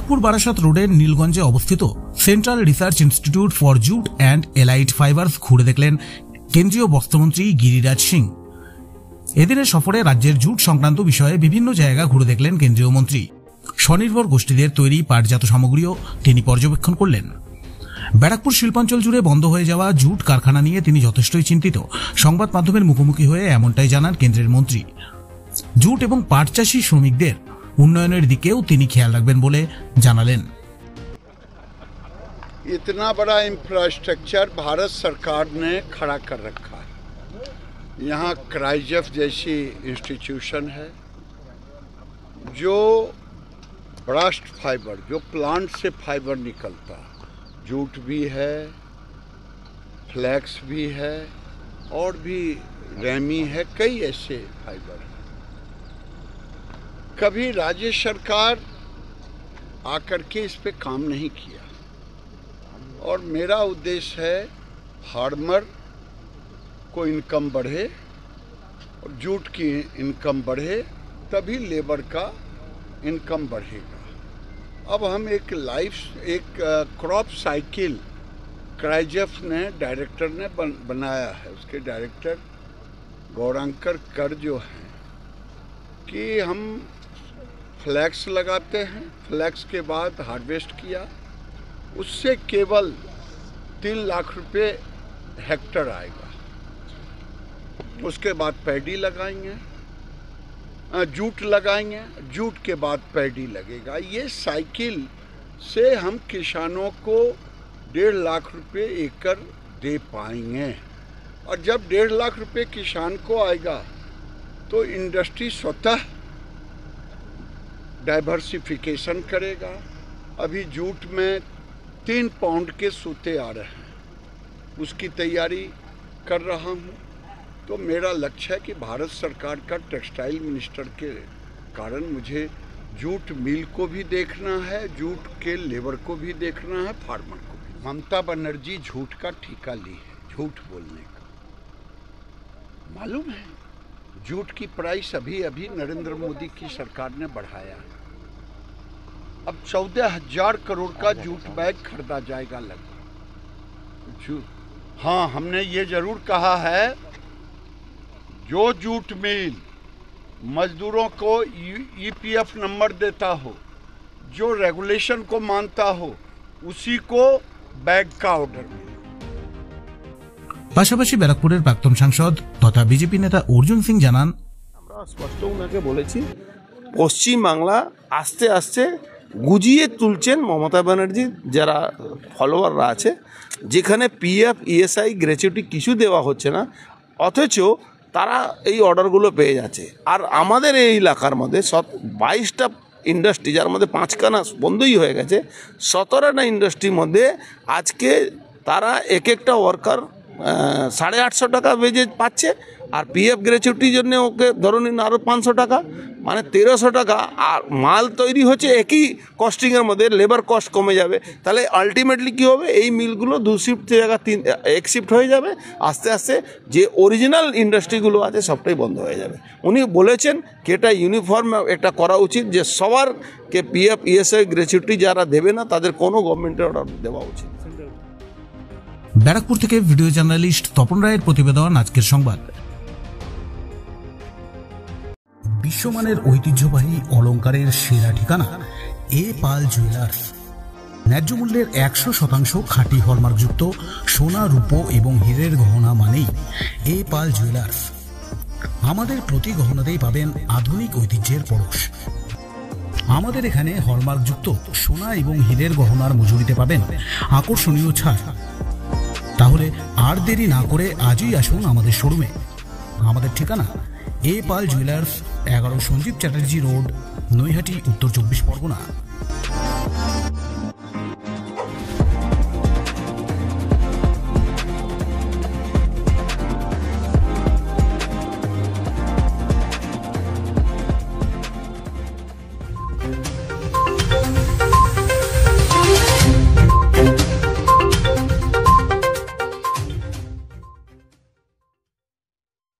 ব্যারাকপুর বারাসাত রোডের নীলগঞ্জে অবস্থিত central research institute for jute and allied fibres ঘুরে দেখলেন কেন্দ্রীয় বস্ত্রমন্ত্রী গিরিরাজ সিং। এদিনের সফরে রাজ্যের জুট সংক্রান্ত বিষয়ে বিভিন্ন জায়গা ঘুরে দেখলেন কেন্দ্রীয় মন্ত্রী। স্বনির্ভর গোষ্ঠীদের তৈরি পাটজাত সামগ্রীও তিনি পর্যবেক্ষণ করলেন। ব্যারাকপুর শিল্পাঞ্চল জুড়ে বন্ধ হয়ে যাওয়া জুট কারখানা নিয়ে তিনি যথেষ্টই চিন্তিত। সংবাদ মাধ্যমের মুখোমুখি হয়ে এমনটাই জানান কেন্দ্রের মন্ত্রী। জুট এবং পাট চাষী শ্রমিকদের উন্নয়নের দিকেও তিনি খেয়াল রাখবেন বলে জানালেন। इतना बड़ा इंफ्रास्ट्रक्चर भारत सरकार ने खड़ा कर रखा है। यहाँ क्राइजेफ जैसी इंस्टीट्यूशन है जो ब्रास्ट फाइबर, जो प्लांट से फाइबर निकलता है, जूट भी है, फ्लैक्स भी है और भी रेमी है, कई ऐसे फाइबर हैं। कभी राज्य सरकार आकर के इस पे काम नहीं किया और मेरा उद्देश्य है फार्मर को इनकम बढ़े और जूट की इनकम बढ़े, तभी लेबर का इनकम बढ़ेगा। अब हम एक क्रॉप साइकिल क्राइजेफ ने डायरेक्टर ने बनाया है। उसके डायरेक्टर गौरांकर कर जो हैं कि हम फ्लैक्स लगाते हैं, फ्लैक्स के बाद हार्वेस्ट किया, उससे केवल 3 लाख रुपए हेक्टर आएगा। उसके बाद पैडी लगाएंगे, जूट लगाएंगे, जूट के बाद पैडी लगेगा। ये साइकिल से हम किसानों को 1.5 लाख रुपए एकड़ दे पाएंगे। और जब 1.5 लाख रुपए किसान को आएगा तो इंडस्ट्री स्वतः डाइवर्सिफिकेशन करेगा। अभी जूट में 3 पाउंड के सूते आ रहे हैं, उसकी तैयारी कर रहा हूँ। तो मेरा लक्ष्य है कि भारत सरकार का टेक्सटाइल मिनिस्टर के कारण मुझे जूट मिल को भी देखना है, जूट के लेबर को भी देखना है, फार्मर को भी। ममता बनर्जी झूठ का ठेका ली है, झूठ बोलने का। मालूम है जूट की प्राइस अभी नरेंद्र मोदी की सरकार ने बढ़ाया है। अब 14,000 करोड़ का जूट बैग खरीदा जाएगा लगभग। हाँ, हमने ये जरूर कहा है जो जूट मिल मजदूरों को ईपीएफ नंबर देता हो, जो रेगुलेशन को मानता हो, उसी को बैग का ऑर्डर मिले। পাশাপাশি ব্যারাকপুরের প্রাক্তন সাংসদ তথা বিজেপি নেতা অর্জুন সিং জানান, আমরা স্পষ্ট ওনাকে বলেছি পশ্চিম বাংলা আস্তে আস্তে গুজিয়ে তুলছেন মমতা ব্যানার্জি যারা ফলোয়াররা আছে, যেখানে পিএফ ইএসআই গ্র্যাচুইটি কিছু দেওয়া হচ্ছে না, অথচ তারা এই অর্ডারগুলো পেয়ে যাচ্ছে। আর আমাদের এই এলাকার মধ্যে 22টা ইন্ডাস্ট্রি, যার মধ্যে 5খানা বন্ধই হয়ে গেছে, 17টা ইন্ডাস্ট্রির মধ্যে আজকে তারা এক একটা ওয়ার্কার 850 টাকা বেজে পাচ্ছে। আর পিএফ গ্র্যাচুইটির জন্য ওকে ধরুন আরও 500 টাকা, মানে 1300 টাকা। আর মাল তৈরি হচ্ছে একই কস্টিংয়ের মধ্যে, লেবার কস্ট কমে যাবে। তাহলে আলটিমেটলি কী হবে, এই মিলগুলো 2 শিফট জায়গা 1 শিফট হয়ে যাবে। আস্তে আস্তে যে অরিজিনাল ইন্ডাস্ট্রিগুলো আছে সবটাই বন্ধ হয়ে যাবে। উনি বলেছেন কি এটা ইউনিফর্ম একটা করা উচিত, যে সবারকে পিএফ ইএসআই গ্র্যাচুইটি যারা দেবে না তাদের কোনো গভর্নমেন্টের অর্ডার দেওয়া উচিত। ব্যারাকপুর থেকে ভিডিও জার্নালিস্ট তপন রায়ের প্রতিবেদন আজকের সংবাদ। বিশ্বমানের ঐতিহ্যবাহী অলংকারের সেরা ঠিকানা এ পাল জুয়েলার্স। ন্যায্য মূল্যের 100% খাঁটি হলমার্কযুক্ত সোনা, রূপো এবং হীরের গহনা মানেই এ পাল জুয়েলার্স। আমাদের প্রতি গহনাতেই পাবেন আধুনিক ঐতিহ্যের পরশ। আমাদের এখানে হলমার্কযুক্ত সোনা এবং হীরের গহনার মজুরিতে পাবেন আকর্ষণীয় ছাড়। তাহলে আর দেরি না করে আজই আসুন আমাদের শোরুমে। আমাদের ঠিকানা এ পাল জুয়েলার্স, 11 সঞ্জীব চ্যাটার্জি রোড, নৈহাটি, উত্তর 24 পরগনা।